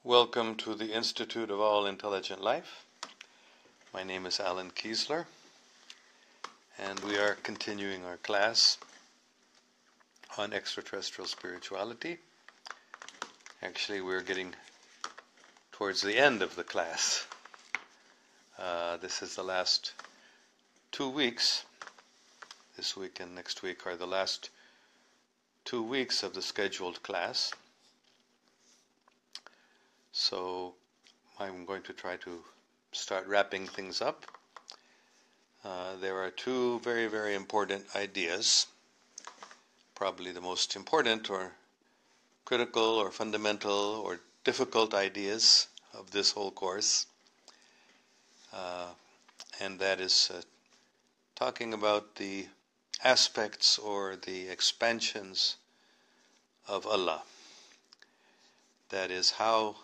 Welcome to the Institute of All Intelligent Life. My name is Alan Kiesler, and we are continuing our class on extraterrestrial spirituality. Actually, we're getting towards the end of the class. This is the last 2 weeks. This week and next week are the last 2 weeks of the scheduled class. So I'm going to try to start wrapping things up. There are two very, very important ideas, probably the most important or critical or fundamental or difficult ideas of this whole course. And that is talking about the aspects or the expansions of Allah. That is, how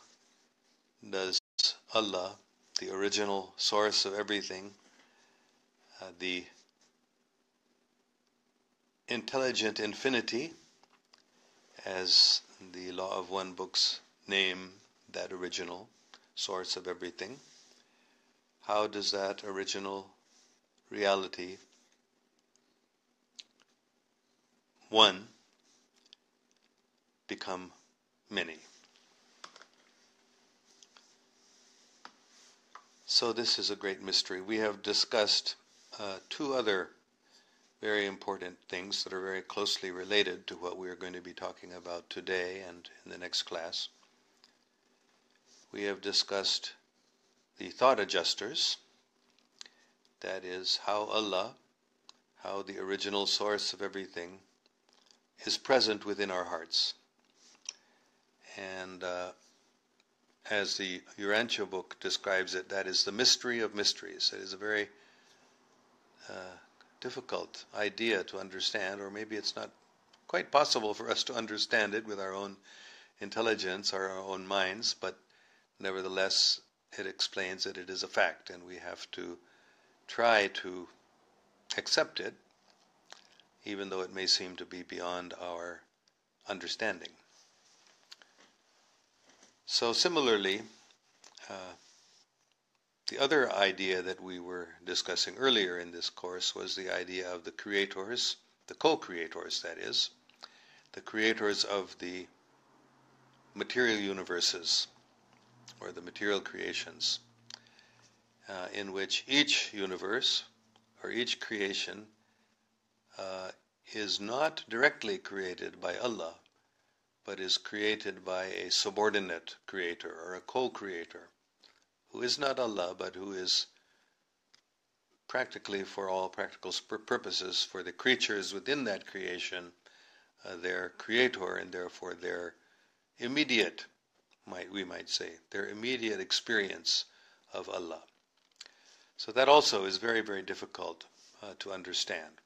does Allah, the original source of everything, the intelligent infinity, as the Law of One books name that original source of everything, how does that original reality, one, become many? So this is a great mystery. We have discussed two other very important things that are very closely related to what we are going to be talking about today and in the next class. We have discussed the thought adjusters, that is, how Allah, how the original source of everything, is present within our hearts. And as the Urantia book describes it, that is the mystery of mysteries. It is a very difficult idea to understand, or maybe it's not quite possible for us to understand it with our own intelligence or our own minds, but nevertheless it explains that it is a fact, and we have to try to accept it, even though it may seem to be beyond our understanding. So similarly, the other idea that we were discussing earlier in this course was the idea of the creators, the co-creators, that is, the creators of the material universes, or the material creations, in which each universe, or each creation, is not directly created by Allah, but is created by a subordinate creator or a co-creator, who is not Allah, but who is practically, for all practical purposes, for the creatures within that creation, their creator, and therefore their immediate, we might say, their immediate experience of Allah. So that also is very, very difficult to understand.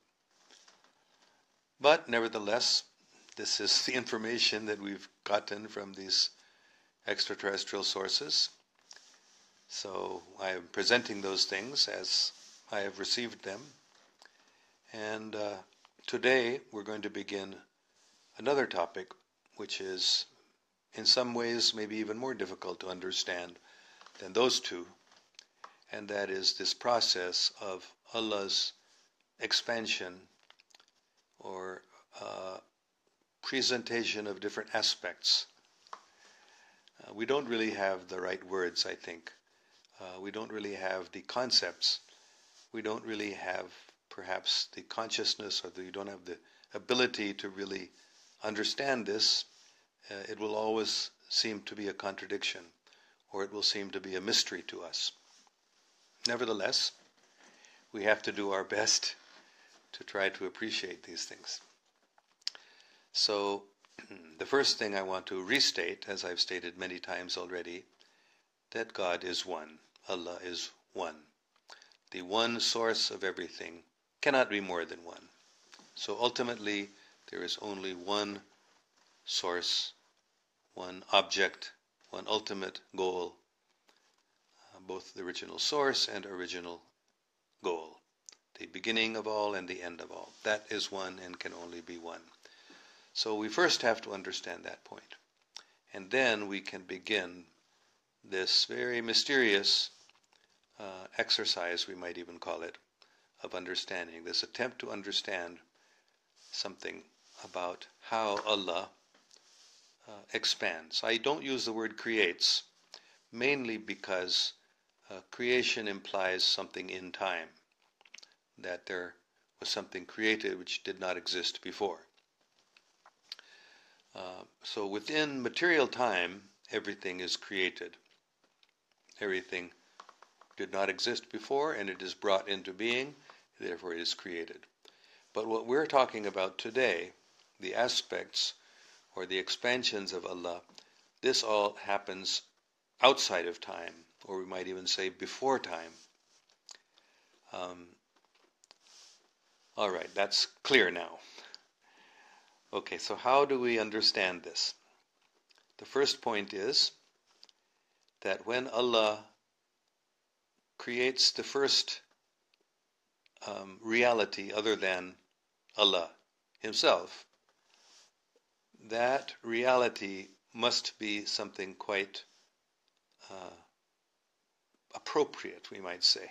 But nevertheless, this is the information that we've gotten from these extraterrestrial sources. So I am presenting those things as I have received them. And today we're going to begin another topic, which is in some ways maybe even more difficult to understand than those two. And that is this process of Allah's expansion, or presentation of different aspects. We don't really have the right words, I think. We don't really have the concepts. We don't really have perhaps the consciousness, or we don't have the ability to really understand this. It will always seem to be a contradiction, or it will seem to be a mystery to us. Nevertheless, we have to do our best to try to appreciate these things. So, the first thing I want to restate, as I've stated many times already, that God is one. Allah is one. The one source of everything cannot be more than one. So ultimately, there is only one source, one object, one ultimate goal, both the original source and original goal, the beginning of all and the end of all. That is one and can only be one. So we first have to understand that point. And then we can begin this very mysterious exercise, we might even call it, of understanding, this attempt to understand something about how Allah expands. I don't use the word creates, mainly because creation implies something in time, that there was something created which did not exist before. So within material time, everything is created. Everything did not exist before, and it is brought into being, therefore it is created. But what we're talking about today, the aspects or the expansions of Allah, this all happens outside of time, or we might even say before time. All right, that's clear now. Okay, so how do we understand this? The first point is that when Allah creates the first reality other than Allah Himself, that reality must be something quite appropriate, we might say.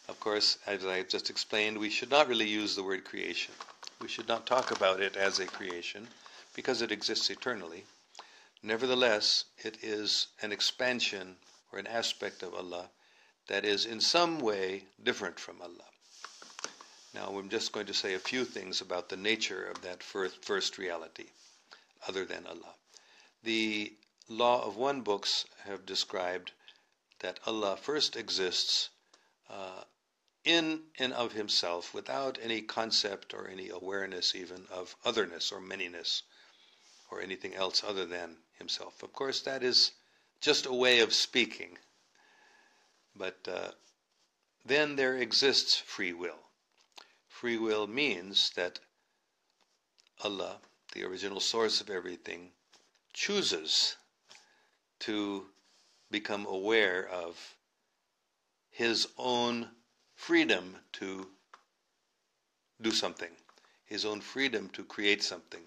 Of course, as I just explained, we should not really use the word creation. We should not talk about it as a creation, because it exists eternally. Nevertheless, it is an expansion or an aspect of Allah that is in some way different from Allah. Now, I'm just going to say a few things about the nature of that first reality, other than Allah. The Law of One books have described that Allah first exists in and of Himself, without any concept or any awareness even of otherness or manyness or anything else other than Himself. Of course, that is just a way of speaking. But then there exists free will. Free will means that Allah, the original source of everything, chooses to become aware of His own freedom to do something, His own freedom to create something,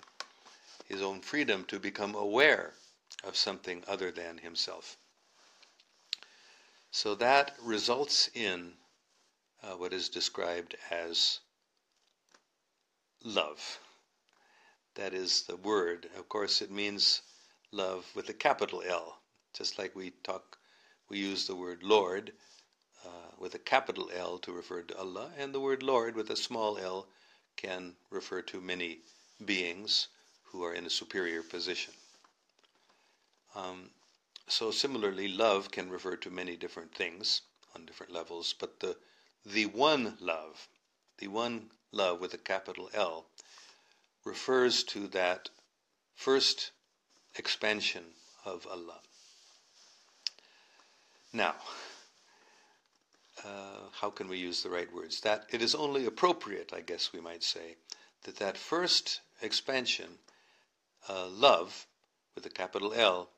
His own freedom to become aware of something other than Himself. So that results in what is described as love. That is the word. Of course, it means love with a capital L, just like we use the word Lord with a capital L to refer to Allah, and the word Lord with a small l can refer to many beings who are in a superior position. So similarly, love can refer to many different things on different levels, but the one love with a capital L, refers to that first expansion of Allah. Now, how can we use the right words? That it is only appropriate, I guess we might say, that first expansion, love with a capital L,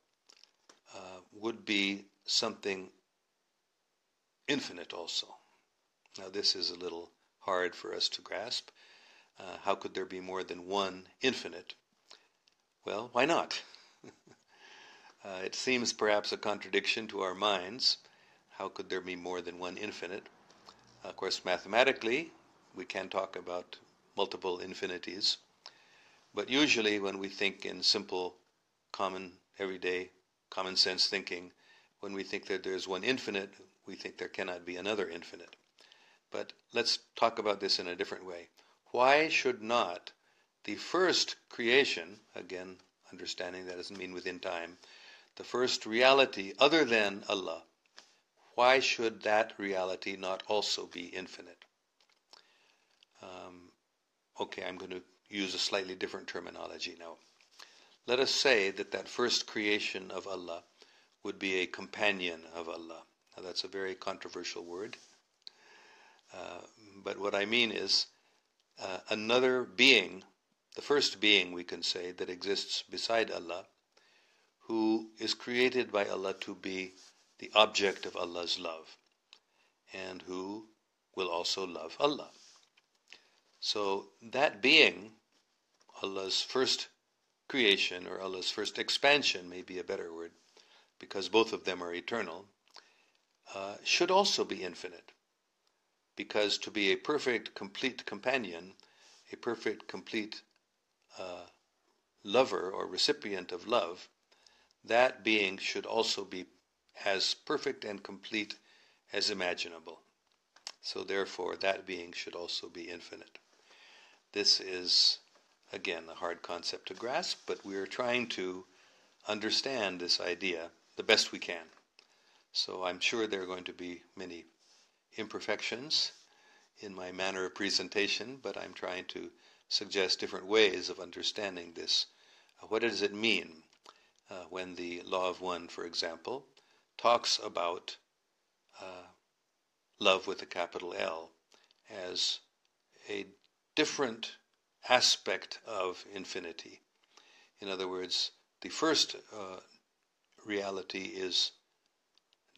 would be something infinite also. Now this is a little hard for us to grasp. How could there be more than one infinite? Well, why not? It seems perhaps a contradiction to our minds. How could there be more than one infinite? Of course, mathematically, we can talk about multiple infinities. But usually when we think in simple, common, everyday, common sense thinking, when we think that there's one infinite, we think there cannot be another infinite. But let's talk about this in a different way. Why should not the first creation, again, understanding that doesn't mean within time, the first reality other than Allah, why should that reality not also be infinite? Okay, I'm going to use a slightly different terminology now. Let us say that first creation of Allah would be a companion of Allah. Now that's a very controversial word. But what I mean is another being, the first being we can say that exists beside Allah, who is created by Allah to be the object of Allah's love, and who will also love Allah. So that being, Allah's first creation, or Allah's first expansion may be a better word, because both of them are eternal, should also be infinite. Because to be a perfect, complete companion, a perfect, complete lover or recipient of love, that being should also be as perfect and complete as imaginable. So therefore, that being should also be infinite. This is, again, a hard concept to grasp, but we are trying to understand this idea the best we can. So I'm sure there are going to be many imperfections in my manner of presentation, but I'm trying to suggest different ways of understanding this. What does it mean when the Law of One, for example, talks about love with a capital L as a different aspect of infinity? In other words, the first reality is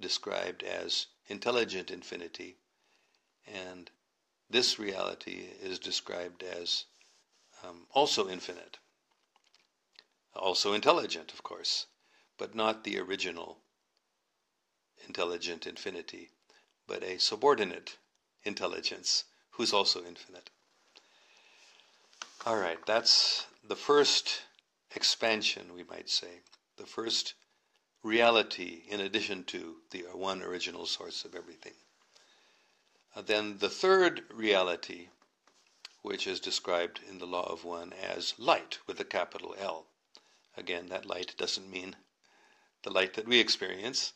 described as intelligent infinity, and this reality is described as also infinite, also intelligent, of course, but not the original intelligent infinity, but a subordinate intelligence who's also infinite. All right, that's the first expansion, we might say, the first reality in addition to the one original source of everything. Then the third reality, which is described in the Law of One as light with a capital L. Again, that light doesn't mean the light that we experience,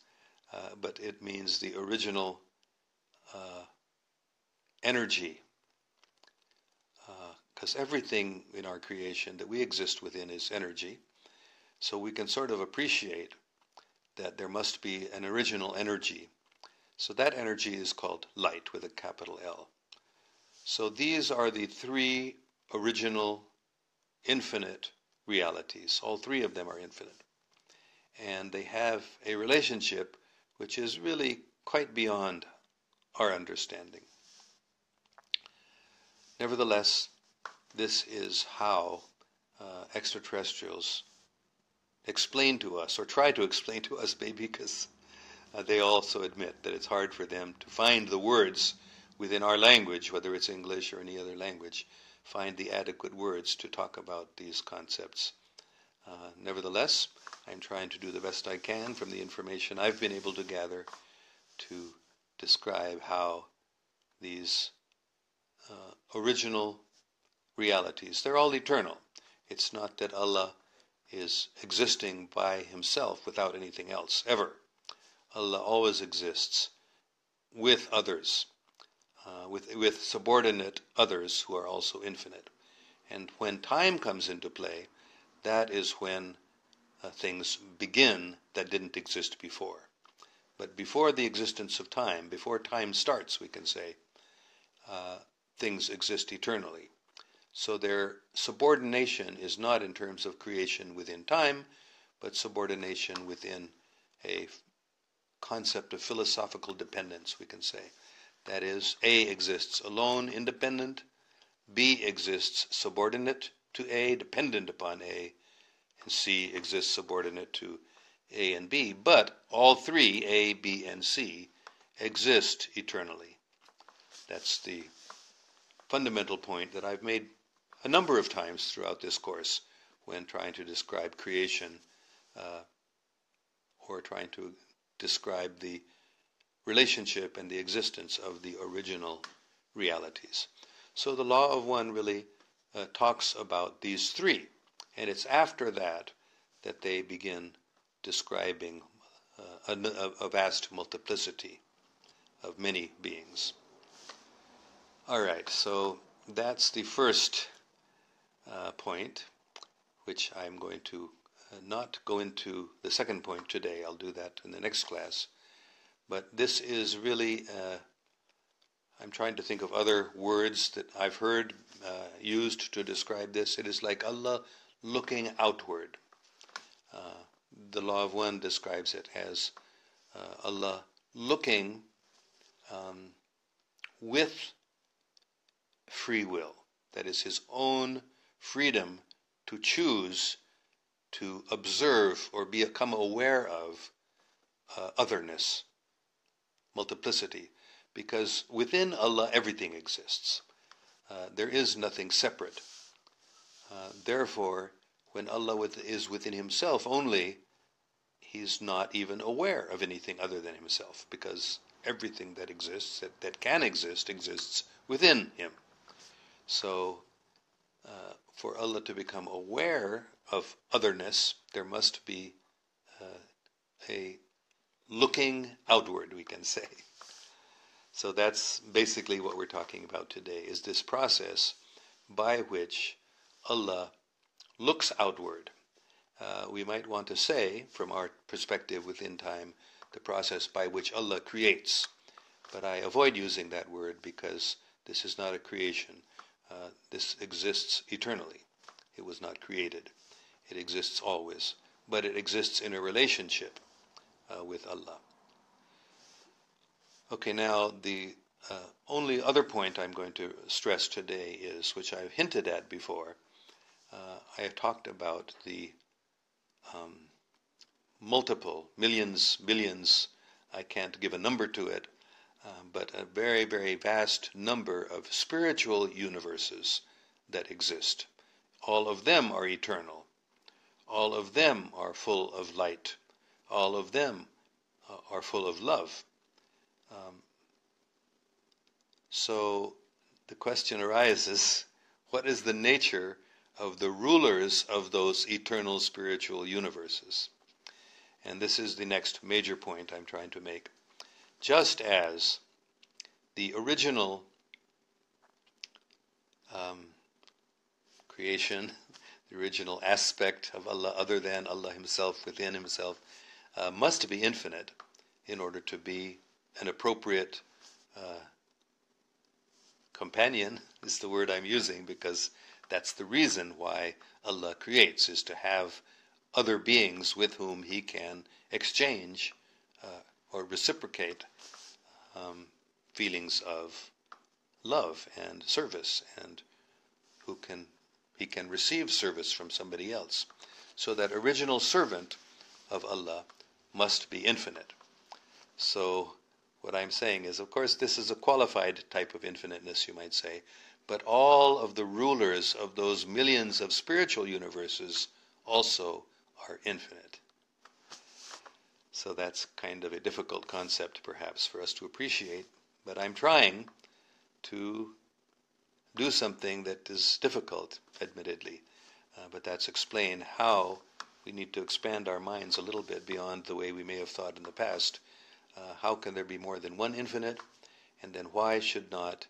but it means the original energy. Because everything in our creation that we exist within is energy, so we can sort of appreciate that there must be an original energy. So that energy is called light with a capital L. So these are the three original infinite realities. All three of them are infinite. And they have a relationship which is really quite beyond our understanding. Nevertheless, this is how extraterrestrials explain to us, or try to explain to us, maybe, because they also admit that it's hard for them to find the words within our language, whether it's English or any other language, find the adequate words to talk about these concepts. Nevertheless, I'm trying to do the best I can from the information I've been able to gather to describe how these original realities, they're all eternal. It's not that Allah is existing by himself without anything else, ever. Allah always exists with others, with subordinate others who are also infinite. And when time comes into play, that is when things begin that didn't exist before. But before the existence of time, before time starts, we can say, things exist eternally. So their subordination is not in terms of creation within time, but subordination within a concept of philosophical dependence, we can say. That is, A exists alone, independent, B exists subordinate to A, dependent upon A, and C exists subordinate to A and B. But all three, A, B, and C, exist eternally. That's the fundamental point that I've made a number of times throughout this course when trying to describe creation or trying to describe the relationship and the existence of the original realities. So the Law of One really talks about these three, and it's after that that they begin describing a vast multiplicity of many beings. All right, so that's the first point, which I'm going to not go into the second point today. I'll do that in the next class. But this is really, I'm trying to think of other words that I've heard used to describe this. It is like Allah looking outward. The Law of One describes it as Allah looking with free will. That is his own freedom to choose to observe or become aware of otherness, multiplicity, because within Allah everything exists. There is nothing separate. Therefore, when Allah is within Himself only, He's not even aware of anything other than Himself, because everything that exists, that can exist, exists within Him. So, for Allah to become aware of otherness, there must be a looking outward, we can say. So that's basically what we're talking about today, is this process by which Allah looks outward. We might want to say, from our perspective within time, the process by which Allah creates. But I avoid using that word because this is not a creation. This exists eternally. It was not created. It exists always. But it exists in a relationship with Allah. Okay, now the only other point I'm going to stress today is, which I've hinted at before, I have talked about the multiple, millions, billions, I can't give a number to it, but a very, very vast number of spiritual universes that exist. All of them are eternal. All of them are full of light. All of them are full of love. So the question arises, what is the nature of the rulers of those eternal spiritual universes? And this is the next major point I'm trying to make. Just as the original creation, the original aspect of Allah other than Allah Himself, within Himself, must be infinite in order to be an appropriate companion, is the word I'm using, because that's the reason why Allah creates, is to have other beings with whom He can exchange or reciprocate feelings of love and service, and He can receive service from somebody else. So that original servant of Allah must be infinite. So what I'm saying is, of course, this is a qualified type of infiniteness, you might say, but all of the rulers of those millions of spiritual universes also are infinite. So that's kind of a difficult concept, perhaps, for us to appreciate, but I'm trying to do something that is difficult, admittedly, but that's explain how we need to expand our minds a little bit beyond the way we may have thought in the past. How can there be more than one infinite? And then why should not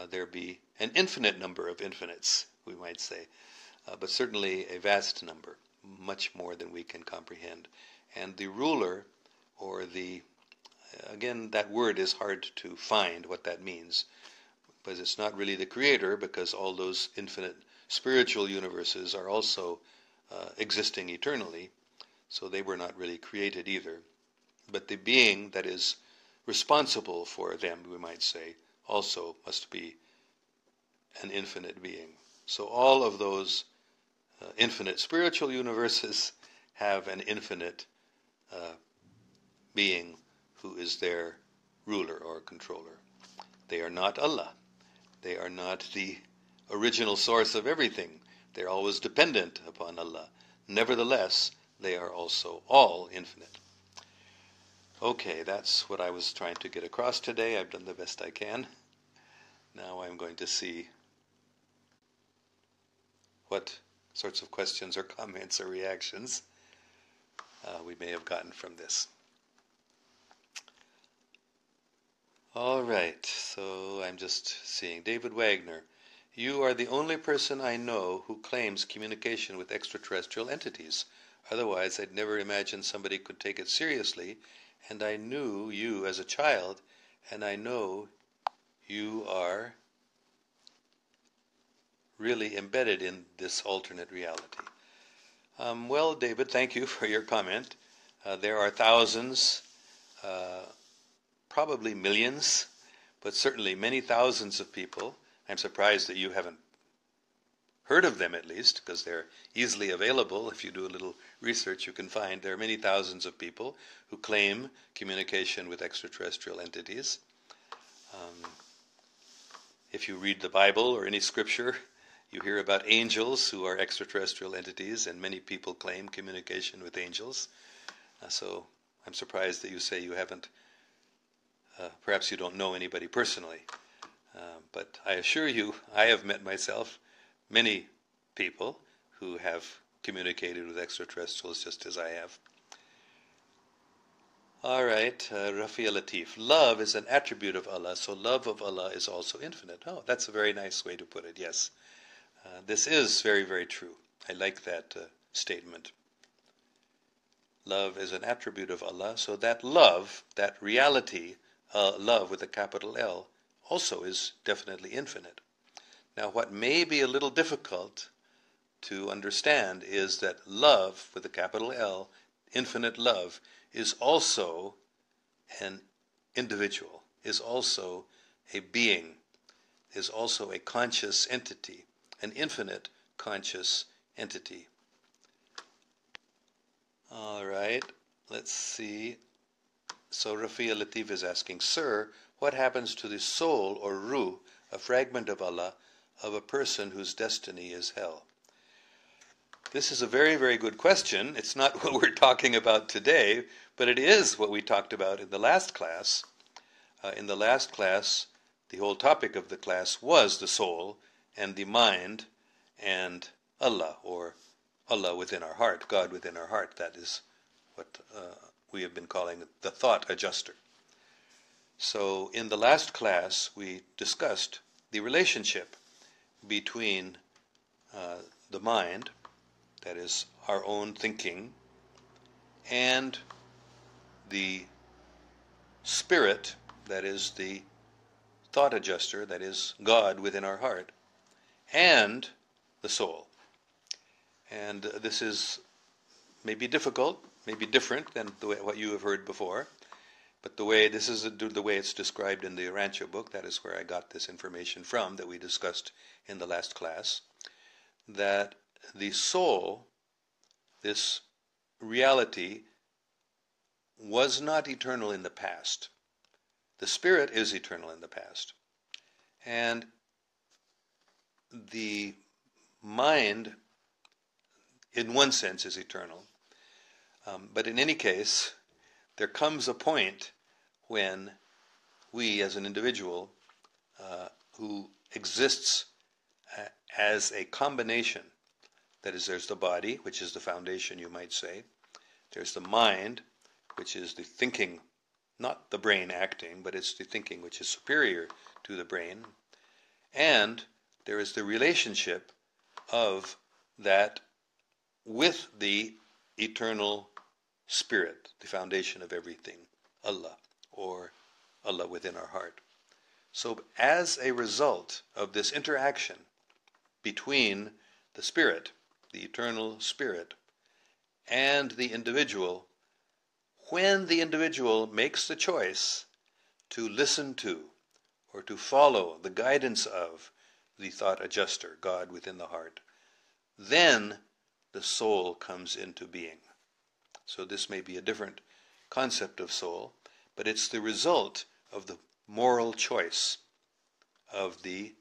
there be an infinite number of infinites, we might say, but certainly a vast number, much more than we can comprehend. And the ruler, or again, that word is hard to find what that means, because it's not really the creator, because all those infinite spiritual universes are also existing eternally, so they were not really created either. But the being that is responsible for them, we might say, also must be an infinite being. So all of those infinite spiritual universes have an infinite being who is their ruler or controller. They are not Allah. They are not the original source of everything. They're always dependent upon Allah. Nevertheless, they are also all infinite. Okay, that's what I was trying to get across today. I've done the best I can. Now I'm going to see what sorts of questions or comments or reactions we may have gotten from this. All right, so I'm just seeing. David Wagner, you are the only person I know who claims communication with extraterrestrial entities. Otherwise, I'd never imagine somebody could take it seriously. And I knew you as a child, and I know you are really embedded in this alternate reality. Well, David, thank you for your comment. There are thousands, probably millions, but certainly many thousands of people. I'm surprised that you haven't heard of them at least, because they're easily available. If you do a little research, you can find there are many thousands of people who claim communication with extraterrestrial entities. If you read the Bible or any scripture, you hear about angels who are extraterrestrial entities, and many people claim communication with angels. So I'm surprised that you say you haven't, perhaps you don't know anybody personally. But I assure you, I have met myself many people who have communicated with extraterrestrials just as I have. All right, Rafi Latif. Love is an attribute of Allah, so love of Allah is also infinite. Oh, that's a very nice way to put it, yes. This is very, very true. I like that statement. Love is an attribute of Allah, so that love, that reality, love with a capital L, also is definitely infinite. Now, what may be a little difficult to understand is that love with a capital L, infinite love, is also an individual, is also a being, is also a conscious entity, an infinite conscious entity. All right, let's see. So Rafia Latif is asking, Sir, what happens to the soul or ruh, a fragment of Allah, of a person whose destiny is hell? This is a very, very good question. It's not what we're talking about today, but it is what we talked about in the last class. In the last class, the whole topic of the class was the soul and the mind and Allah, or Allah within our heart, God within our heart. That is what we have been calling the thought adjuster. So in the last class, we discussed the relationship between the mind, that is our own thinking, and the spirit, that is the thought adjuster, that is God within our heart, and the soul. And this is maybe difficult, maybe different than what you have heard before, but this is the way it's described in the Rancho book. That is where I got this information from that we discussed in the last class, that the soul, this reality, was not eternal in the past. The spirit is eternal in the past. And the mind, in one sense, is eternal. But in any case, there comes a point when we, as an individual, who exists as a combination, that is, there's the body, which is the foundation, you might say. There's the mind, which is the thinking, not the brain acting, but it's the thinking which is superior to the brain. And there is the relationship of that with the eternal spirit, the foundation of everything, Allah, or Allah within our heart. So as a result of this interaction between the spirit, the eternal spirit, and the individual, when the individual makes the choice to listen to or to follow the guidance of the thought adjuster, God within the heart, then the soul comes into being. So this may be a different concept of soul, but it's the result of the moral choice of the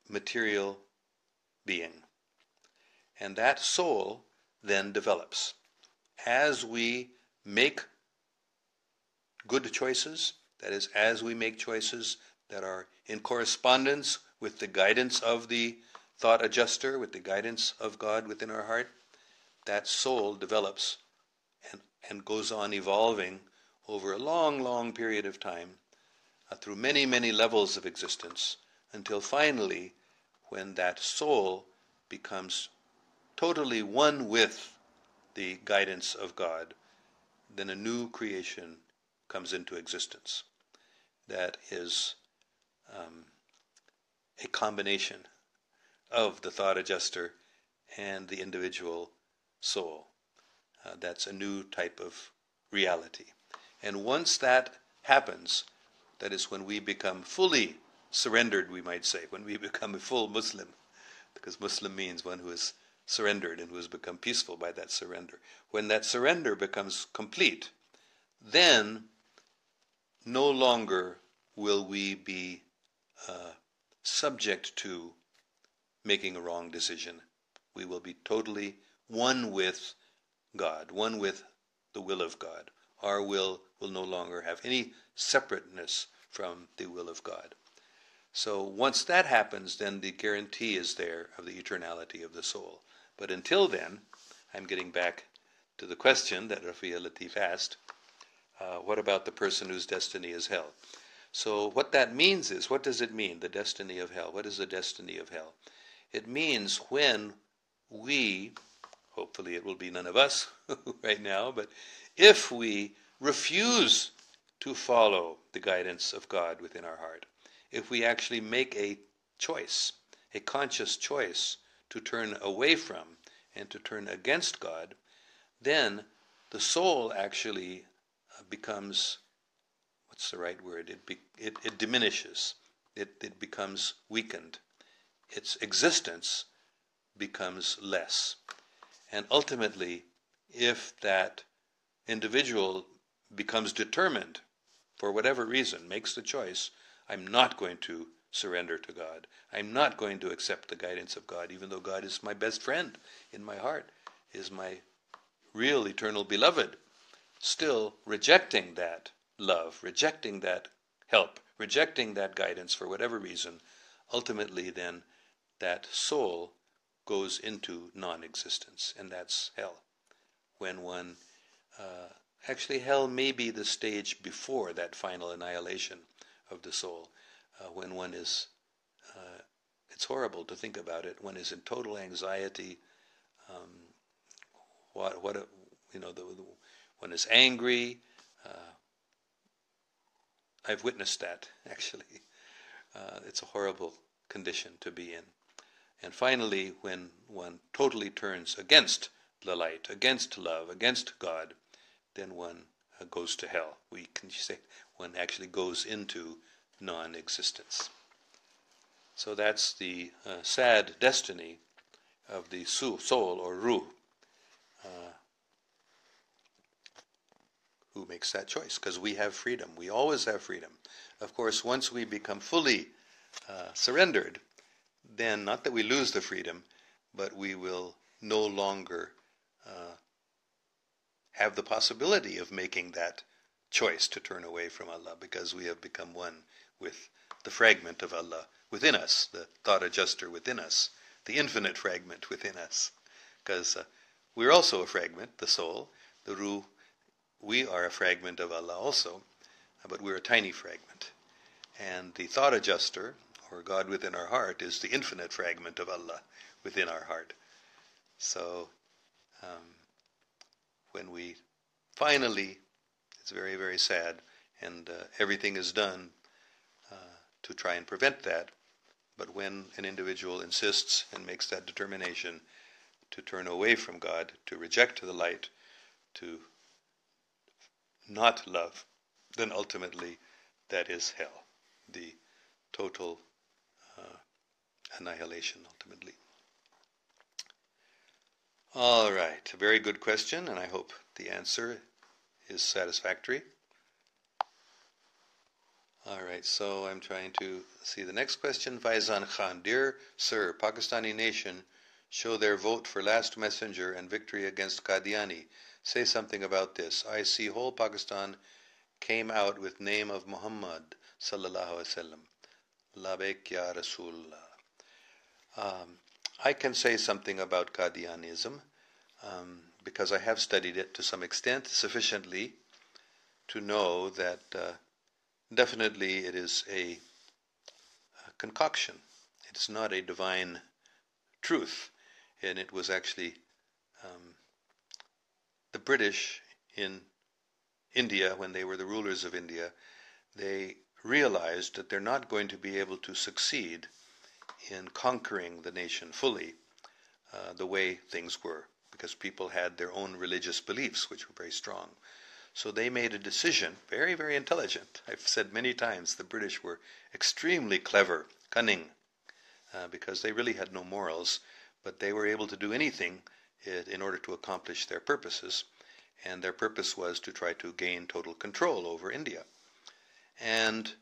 material being. And that soul then develops. As we make good choices, that is, as we make choices that are in correspondence with the guidance of the thought adjuster, with the guidance of God within our heart, that soul develops and goes on evolving over a long, long period of time, through many, many levels of existence, until finally, when that soul becomes totally one with the guidance of God, then a new creation comes into existence. That is a combination of the thought adjuster and the individual soul. That's a new type of reality. And once that happens, that is when we become fully surrendered, we might say, when we become a full Muslim, because Muslim means one who is surrendered and who has become peaceful by that surrender. When that surrender becomes complete, then no longer will we be subject to making a wrong decision. We will be totally one with God, one with the will of God. Our will no longer have any separateness from the will of God. So once that happens, then the guarantee is there of the eternality of the soul. But until then, I'm getting back to the question that Rafia Latif asked, what about the person whose destiny is hell? So what that means is, what does it mean, the destiny of hell? What is the destiny of hell? It means when we, hopefully it will be none of us right now, but if we refuse to follow the guidance of God within our heart, if we actually make a choice, a conscious choice to turn away from and to turn against God, then the soul actually becomes, what's the right word? It diminishes. It becomes weakened. Its existence becomes less. And ultimately, if that individual becomes determined, for whatever reason, makes the choice, I'm not going to surrender to God. I'm not going to accept the guidance of God, even though God is my best friend in my heart, is my real eternal beloved. Still rejecting that love, rejecting that help, rejecting that guidance for whatever reason, ultimately then that soul goes into non-existence, and that's hell. When one, actually hell may be the stage before that final annihilation of the soul, when one is, it's horrible to think about it, one is in total anxiety, one is angry. I've witnessed that, actually. It's a horrible condition to be in. And finally, when one totally turns against the light, against love, against God, then one goes to hell. We can say one actually goes into non-existence. So that's the sad destiny of the soul or ruh, who makes that choice, because we have freedom. We always have freedom. Of course, once we become fully surrendered, then not that we lose the freedom, but we will no longer have the possibility of making that choice to turn away from Allah, because we have become one with the fragment of Allah within us, the thought adjuster within us, the infinite fragment within us. Because we're also a fragment, the soul, the ruh. We are a fragment of Allah also, but we're a tiny fragment. And the thought adjuster, or God within our heart, is the infinite fragment of Allah within our heart. So when we finally, it's very, very sad, and everything is done to try and prevent that, but when an individual insists and makes that determination to turn away from God, to reject the light, to not love, then ultimately that is hell, the total annihilation ultimately. All right, a very good question, and I hope the answer is satisfactory. All right, so I'm trying to see the next question. Faizan Khan, dear sir, Pakistani nation show their vote for last messenger and victory against Qadiani. Say something about this. I see whole Pakistan came out with name of Muhammad sallallahu alaihi wasallam. Labbaik ya Rasulullah. I can say something about Qadianism because I have studied it to some extent, sufficiently to know that definitely it is a concoction. It's not a divine truth, and it was actually the British in India, when they were the rulers of India, they realized that they're not going to be able to succeed in conquering the nation fully the way things were, because people had their own religious beliefs, which were very strong. So they made a decision, very, very intelligent. I've said many times the British were extremely clever, cunning, because they really had no morals, but they were able to do anything in order to accomplish their purposes. And their purpose was to try to gain total control over India. And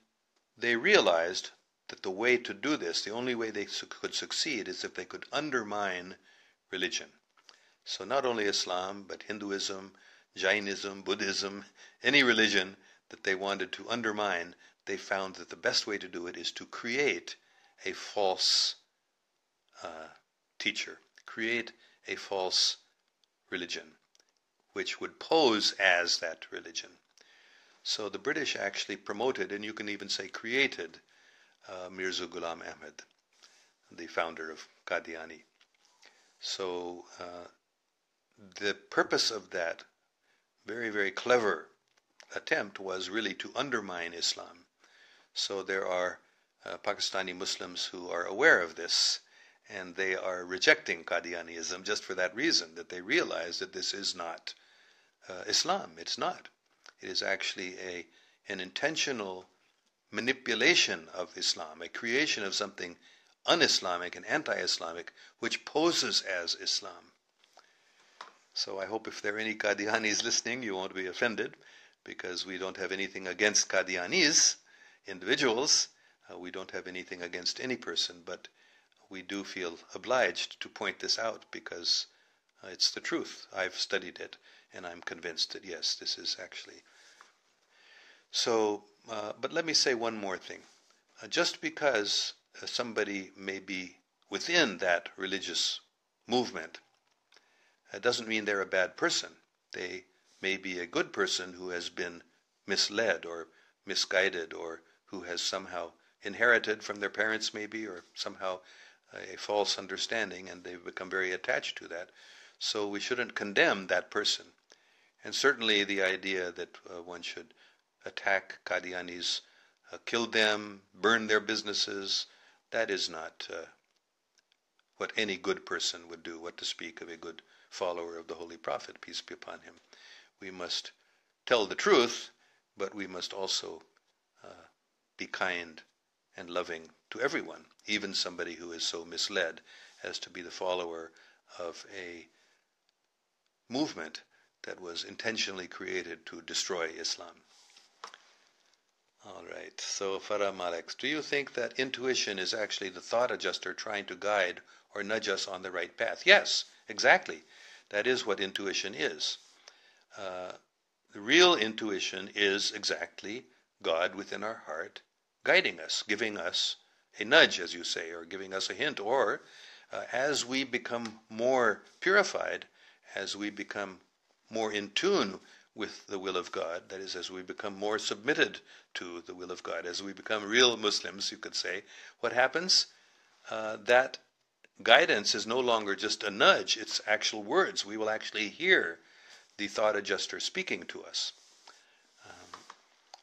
they realized that the way to do this, the only way they could succeed, is if they could undermine religion. So not only Islam, but Hinduism, Jainism, Buddhism, any religion that they wanted to undermine, they found that the best way to do it is to create a false teacher, create a false religion, which would pose as that religion. So the British actually promoted, and you can even say created, Mirza Ghulam Ahmad, the founder of Qadiani. So the purpose of that very, very clever attempt was really to undermine Islam. So there are Pakistani Muslims who are aware of this, and they are rejecting Qadianism just for that reason, that they realize that this is not Islam. It's not. It is actually an intentional manipulation of Islam, a creation of something un-Islamic and anti-Islamic, which poses as Islam. So I hope if there are any Qadianis listening, you won't be offended, because we don't have anything against Qadianis, individuals. We don't have anything against any person, but we do feel obliged to point this out because it's the truth. I've studied it, and I'm convinced that yes, this is actually. So, but let me say one more thing. Just because somebody may be within that religious movement, doesn't mean they're a bad person. They may be a good person who has been misled or misguided, or who has somehow inherited from their parents maybe, or somehow a false understanding, and they've become very attached to that. So we shouldn't condemn that person. And certainly the idea that one should attack Qadianis, kill them, burn their businesses, that is not what any good person would do, what to speak of a good follower of the Holy Prophet, peace be upon him. We must tell the truth, but we must also be kind and loving to everyone, even somebody who is so misled as to be the follower of a movement that was intentionally created to destroy Islam. All right, so Farah Malek, do you think that intuition is actually the thought adjuster trying to guide or nudge us on the right path? Yes, exactly. That is what intuition is. The real intuition is exactly God within our heart guiding us, giving us a nudge, as you say, or giving us a hint, or as we become more purified, as we become more in tune with the will of God, that is, as we become more submitted to the will of God, as we become real Muslims, you could say, what happens? That guidance is no longer just a nudge, it's actual words. We will actually hear the thought adjuster speaking to us.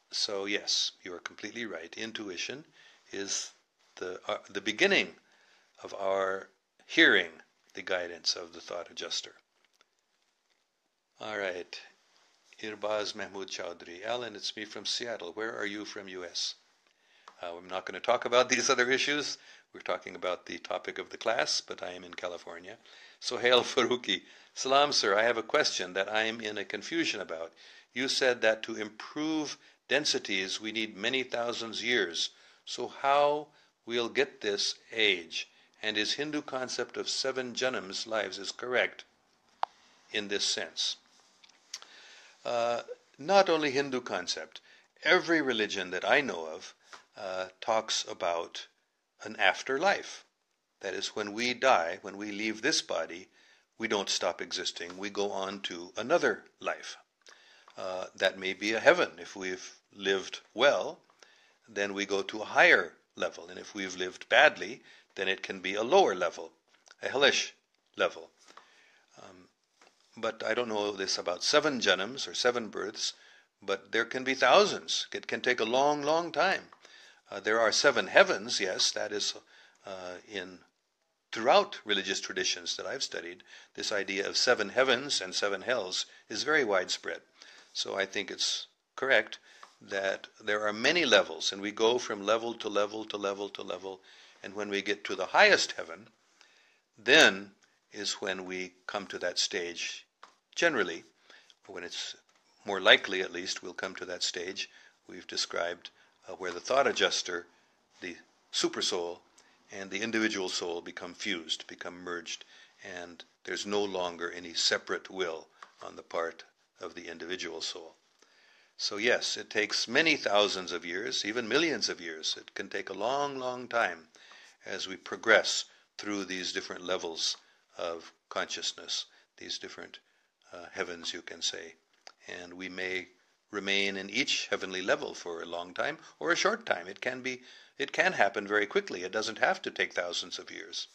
So yes, you are completely right. Intuition is the beginning of our hearing the guidance of the thought adjuster. All right. Irbaz Mahmood Chowdhury. Alan, it's me from Seattle. Where are you from U.S.? I'm not going to talk about these other issues. We're talking about the topic of the class, but I am in California. Sohail Faruqi. Salam, sir. I have a question that I am in a confusion about. You said that to improve densities we need many thousands years. So how we'll get this age? And is Hindu concept of 7 Janams lives is correct in this sense? Not only Hindu concept. Every religion that I know of talks about an afterlife. That is, when we die, when we leave this body, we don't stop existing. We go on to another life. That may be a heaven. If we've lived well, then we go to a higher level. And if we've lived badly, then it can be a lower level, a hellish level. But I don't know this about 7 janams or 7 births, but there can be thousands. It can take a long, long time. There are 7 heavens, yes, that is throughout religious traditions that I've studied, this idea of 7 heavens and 7 hells is very widespread. So I think it's correct that there are many levels, and we go from level to level to level to level, And when we get to the highest heaven, then is when we come to that stage. Generally, when it's more likely at least, we'll come to that stage we've described where the thought adjuster, the supersoul, and the individual soul become fused, become merged, and there's no longer any separate will on the part of the individual soul. So yes, it takes many thousands of years, even millions of years. It can take a long, long time as we progress through these different levels of consciousness, these different heavens, you can say. And we may remain in each heavenly level for a long time or a short time. It can happen very quickly. It doesn't have to take thousands of years.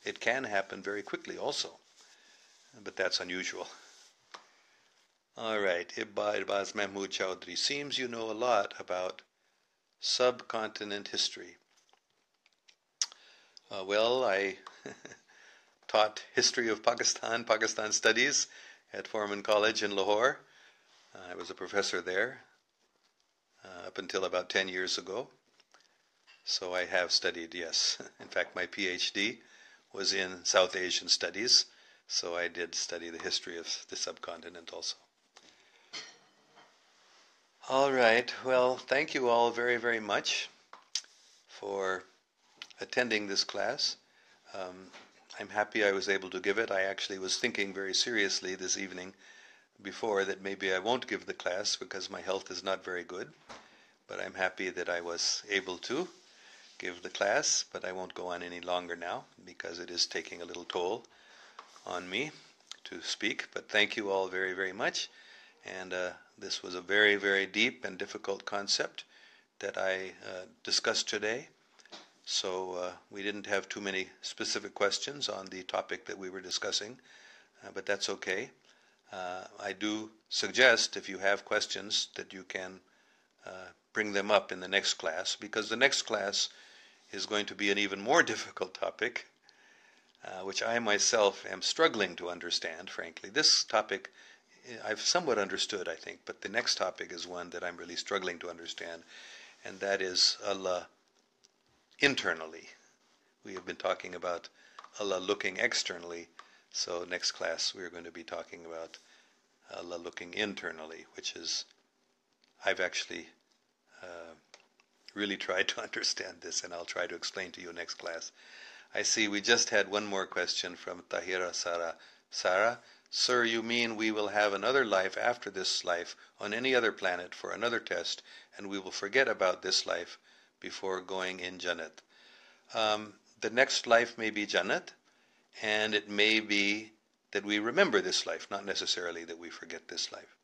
It can happen very quickly also, but that's unusual. All right, Irbaz Mahmood Chowdhury, seems you know a lot about subcontinent history. Well, I taught history of Pakistan studies at Foreman College in Lahore. I was a professor there up until about 10 years ago. So I have studied, yes. In fact, my PhD was in South Asian studies, so I did study the history of the subcontinent also. All right, well, thank you all very, very much for attending this class. I'm happy I was able to give it. I actually was thinking very seriously this evening before that maybe I won't give the class because my health is not very good, but I'm happy that I was able to give the class, but I won't go on any longer now because it is taking a little toll on me to speak. But thank you all very, very much. And this was a very, very deep and difficult concept that I discussed today. So we didn't have too many specific questions on the topic that we were discussing, but that's okay. I do suggest, if you have questions, that you can bring them up in the next class, because the next class is going to be an even more difficult topic, which I myself am struggling to understand, frankly. This topic I've somewhat understood, I think, but the next topic is one that I'm really struggling to understand, and that is Allah internally. We have been talking about Allah looking externally, so next class we're going to be talking about Allah looking internally, which is, I've actually really tried to understand this, and I'll try to explain to you next class. I see we just had one more question from Tahira Sara. Sara, sir, you mean we will have another life after this life on any other planet for another test, and we will forget about this life before going in Jannat? The next life may be Jannat, and it may be that we remember this life, not necessarily that we forget this life.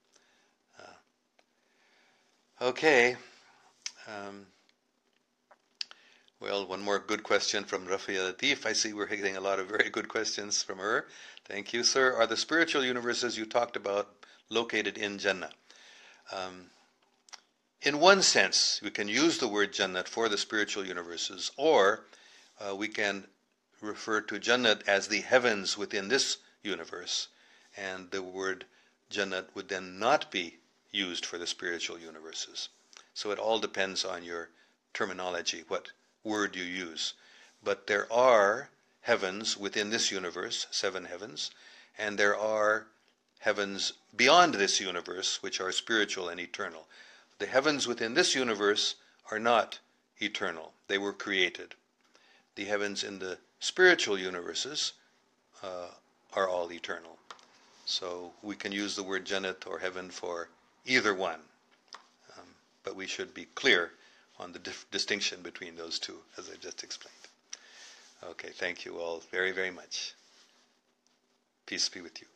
Okay. Well, one more good question from Rafia Latif. I see we're getting a lot of very good questions from her. Thank you, sir. Are the spiritual universes you talked about located in Jannah? In one sense, we can use the word Jannat for the spiritual universes, or we can refer to Jannat as the heavens within this universe, and the word Jannat would then not be used for the spiritual universes. So it all depends on your terminology, what word you use. But there are heavens within this universe, 7 heavens, and there are heavens beyond this universe which are spiritual and eternal. The heavens within this universe are not eternal. They were created. The heavens in the spiritual universes are all eternal. So we can use the word Jannat or heaven for either one. But we should be clear on the distinction between those two, as I just explained. Okay, thank you all very, very much. Peace be with you.